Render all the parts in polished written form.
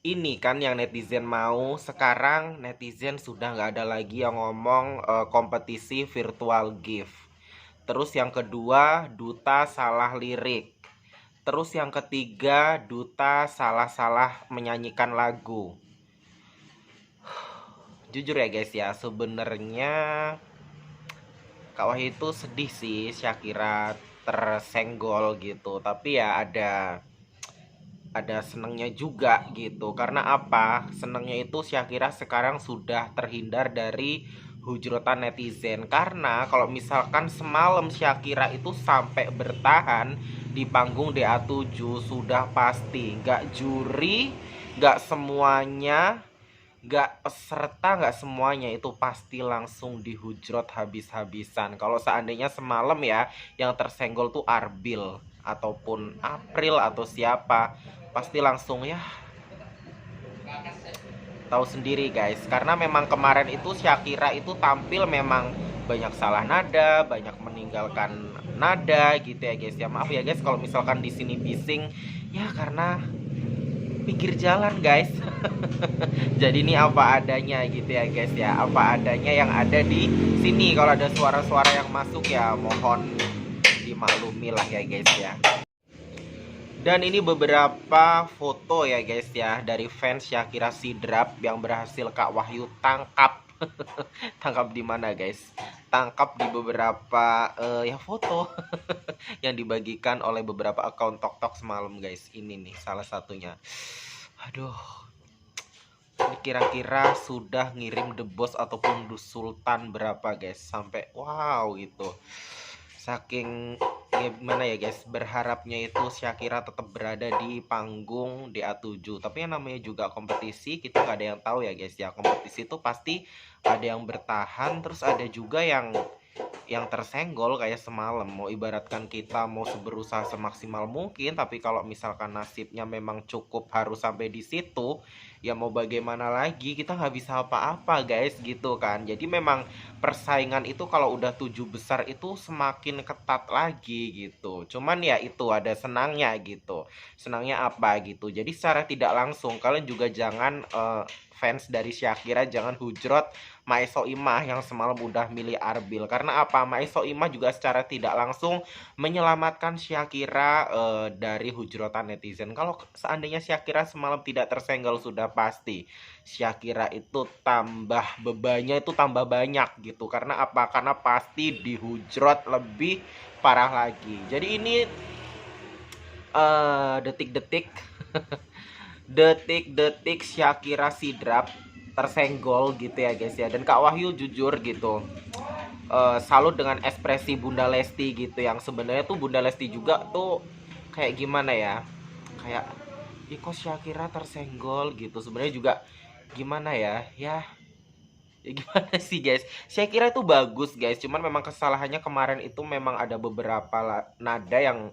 Ini kan yang netizen mau. Sekarang netizen sudah nggak ada lagi yang ngomong kompetisi virtual gift. Terus yang kedua, duta salah lirik. Terus yang ketiga, duta salah-salah menyanyikan lagu. Jujur ya guys ya, sebenarnya Kak Wahyu itu sedih sih Shakira tersenggol gitu. Tapi ya ada senengnya juga gitu. Karena apa? Senengnya itu Shakira sekarang sudah terhindar dari hujrotan netizen. Karena kalau misalkan semalam Shakira itu sampai bertahan di panggung DA7, sudah pasti nggak juri, nggak semuanya, nggak peserta, nggak semuanya itu pasti langsung dihujrot habis-habisan. Kalau seandainya semalam ya yang tersenggol tuh Arbil ataupun April atau siapa, pasti langsung ya tahu sendiri guys. Karena memang kemarin itu Shakira itu tampil memang banyak salah nada, banyak meninggalkan nada gitu ya guys. Ya maaf ya guys kalau misalkan di sini bising ya, karena pinggir jalan guys. Jadi ini apa adanya gitu ya guys ya, apa adanya yang ada di sini. Kalau ada suara-suara yang masuk ya mohon dimaklumi lah ya guys ya. Dan ini beberapa foto ya guys ya dari fans Shakira Sidrap yang berhasil Kak Wahyu tangkap. Tangkap di mana guys? Tangkap di beberapa ya foto yang dibagikan oleh beberapa akun TokTok semalam guys. Ini nih salah satunya. Aduh, ini kira-kira sudah ngirim The Boss ataupun The Sultan berapa guys? Sampai wow gitu. Saking ya gimana ya guys, berharapnya itu Shakira tetap berada di panggung DA7. Tapi yang namanya juga kompetisi, kita nggak ada yang tahu ya guys ya. Kompetisi itu pasti ada yang bertahan, terus ada juga yang tersenggol kayak semalam. Mau ibaratkan kita mau berusaha semaksimal mungkin, tapi kalau misalkan nasibnya memang cukup harus sampai di situ, ya mau bagaimana lagi, kita nggak bisa apa-apa guys gitu kan. Jadi memang persaingan itu kalau udah 7 besar itu semakin ketat lagi gitu. Cuman ya itu ada senangnya gitu. Senangnya apa gitu, jadi secara tidak langsung kalian juga jangan fans dari Shakira jangan hujrot Mae Soimah yang semalam udah milih Arbil. Karena apa? Mae Soimah juga secara tidak langsung menyelamatkan Shakira dari hujrotan netizen. Kalau seandainya Shakira semalam tidak tersenggol, sudah pasti Shakira itu tambah bebannya itu tambah banyak gitu. Karena apa? Karena pasti dihujrot lebih parah lagi. Jadi ini detik-detik detik-detik Shakira Sidrap tersenggol gitu ya guys ya. Dan Kak Wahyu jujur gitu salut dengan ekspresi Bunda Lesti gitu, yang sebenarnya tuh Bunda Lesti juga tuh kayak gimana ya, kayak kok Shakira tersenggol gitu. Sebenarnya juga gimana ya, ya gimana sih guys, Shakira itu bagus guys, cuman memang kesalahannya kemarin itu memang ada beberapa nada yang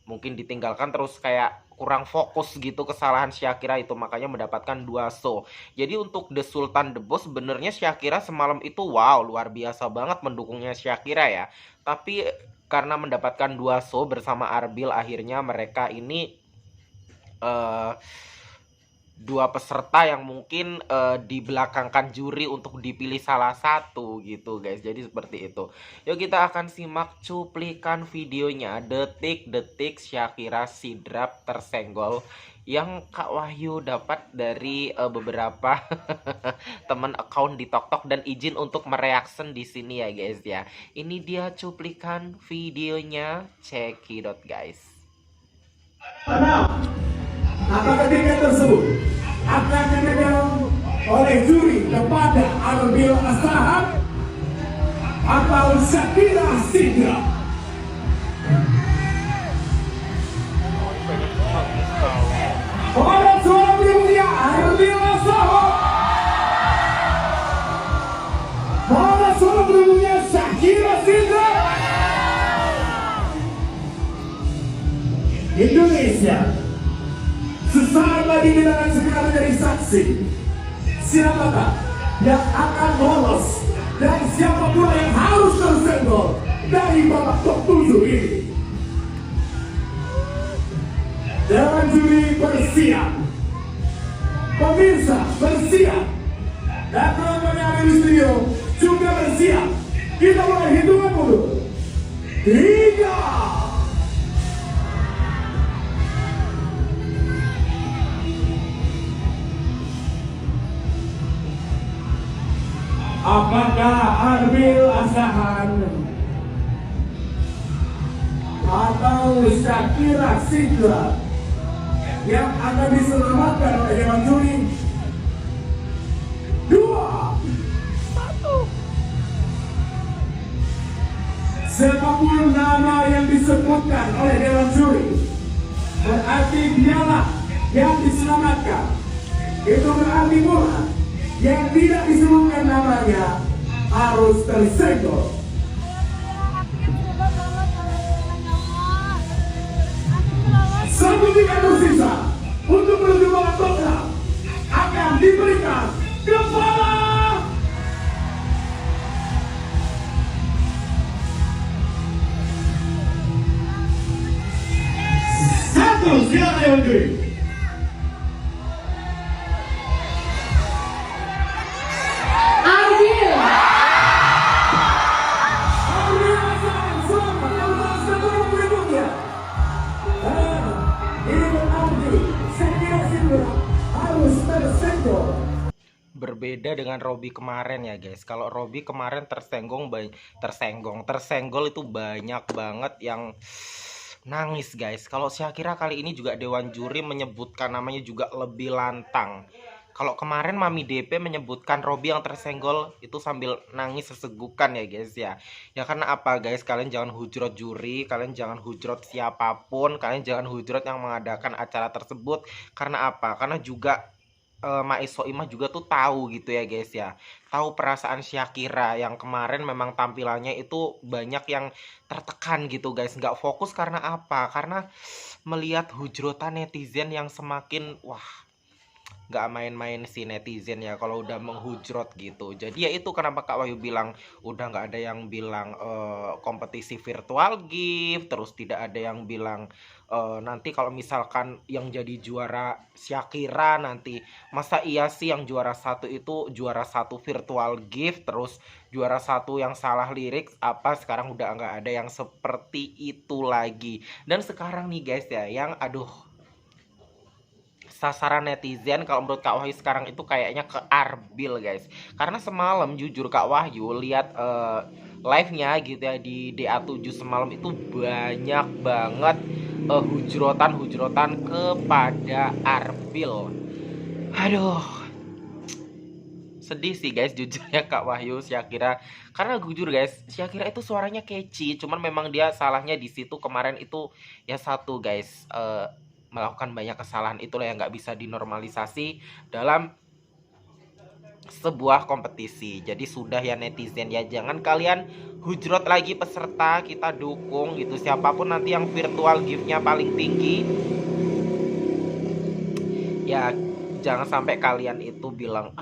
mungkin ditinggalkan, terus kayak kurang fokus gitu. Kesalahan Shakira itu makanya mendapatkan 2 show. Jadi untuk The Sultan The Boss sebenarnya Shakira semalam itu wow luar biasa banget mendukungnya Shakira ya. Tapi karena mendapatkan 2 show bersama Arbil, akhirnya mereka ini eh 2 peserta yang mungkin dibelakangkan juri untuk dipilih salah satu gitu guys. Jadi seperti itu. Yuk kita akan simak cuplikan videonya, detik-detik Shakira Sidrap tersenggol, yang Kak Wahyu dapat dari beberapa teman account di TokTok dan izin untuk mereaction di sini ya guys ya. Ini dia cuplikan videonya, cekidot guys. Apakah tiket tersebut akan dipegang oleh juri kepada Arbil Asahan atau Shakira Sidrap? Pengadap suara berikutnya Arbil Asahan. Pengadap suara berikutnya Shakira Sidrap. Indonesia, sesaat lagi kita akan segera menjadi saksi siapakah yang akan lolos dan siapa pula yang harus tersenggol dari babak top 7 ini. Dewan juri bersiap. Pemirsa bersiap dan penonton yang ada di studio juga bersiap. Kita mulai hitungan mundur. 3. Apakah Arbil Asahan atau Shakira Sidra yang akan diselamatkan oleh Dewan Juri? 2. 1. Siapapun nama yang disebutkan oleh Dewan Juri, berarti dialah yang diselamatkan. Itu berarti pula yang tidak disebutkan namanya harus tersenggol. 1 tiket tersisa untuk menuju babak program akan diberikan kepada satu. Silakan Dewan Juri. Berbeda dengan Robby kemarin ya guys. Kalau Robby kemarin tersenggol itu banyak banget yang nangis guys. Kalau Shakira kali ini juga Dewan Juri menyebutkan namanya juga lebih lantang. Kalau kemarin Mami DP menyebutkan Robby yang tersenggol itu sambil nangis sesegukan ya guys ya. Ya karena apa guys, kalian jangan hujrot juri, kalian jangan hujrot siapapun, kalian jangan hujrot yang mengadakan acara tersebut. Karena apa? Karena juga Maiz Soimah juga tuh tahu gitu ya guys ya, tahu perasaan Shakira yang kemarin memang tampilannya itu banyak yang tertekan gitu guys, nggak fokus karena apa? Karena melihat hujrotan netizen yang semakin wah, nggak main-main si netizen ya kalau udah menghujrot gitu. Jadi ya itu kenapa Kak Wahyu bilang udah nggak ada yang bilang kompetisi virtual gift, terus tidak ada yang bilang nanti kalau misalkan yang jadi juara Shakira nanti masa iya sih yang juara satu itu juara satu virtual gift, terus juara satu yang salah lirik apa, sekarang udah nggak ada yang seperti itu lagi. Dan sekarang nih guys ya yang aduh, sasaran netizen kalau menurut Kak Wahyu sekarang itu kayaknya ke Arbil guys. Karena semalam jujur Kak Wahyu lihat live-nya gitu ya di DA7 semalam itu banyak banget hujrotan kepada Arbil. Aduh, sedih sih guys jujur ya Kak Wahyu Shakira. Karena jujur guys, Shakira itu suaranya catchy, cuman memang dia salahnya di situ kemarin itu ya satu guys, melakukan banyak kesalahan itulah yang nggak bisa dinormalisasi dalam sebuah kompetisi. Jadi sudah ya netizen ya, jangan kalian hujrot lagi peserta, kita dukung gitu siapapun nanti yang virtual giftnya paling tinggi ya, jangan sampai kalian itu bilang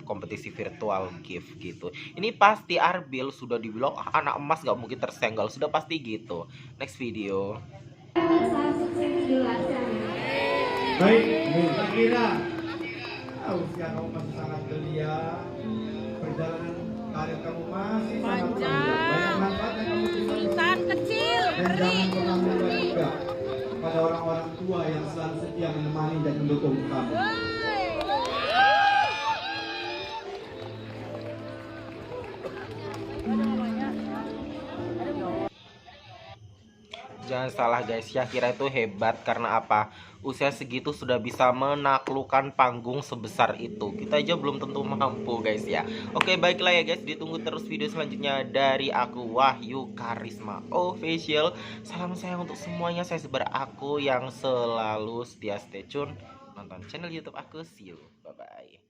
kompetisi virtual gift gitu. Ini pasti Arbil sudah dibilang anak emas gak mungkin tersenggol, sudah pasti gitu. Next video. Baik, saya kira usia kamu masih sangat belia, perjalanan karir kamu masih sangat panjang, banyak manfaat yang kamu terima. Insan kecil, Dan jangan pernah lupa juga pada orang-orang tua yang selalu setia menemani dan mendukung kamu. Jangan salah guys, Shakira itu hebat karena apa? Usia segitu sudah bisa menaklukkan panggung sebesar itu. Kita aja belum tentu mampu guys ya. Oke baiklah ya guys, ditunggu terus video selanjutnya dari aku Wahyu Karisma Official. Salam sayang untuk semuanya, saya sebar aku yang selalu setia stay tune nonton channel YouTube aku. See you, bye bye.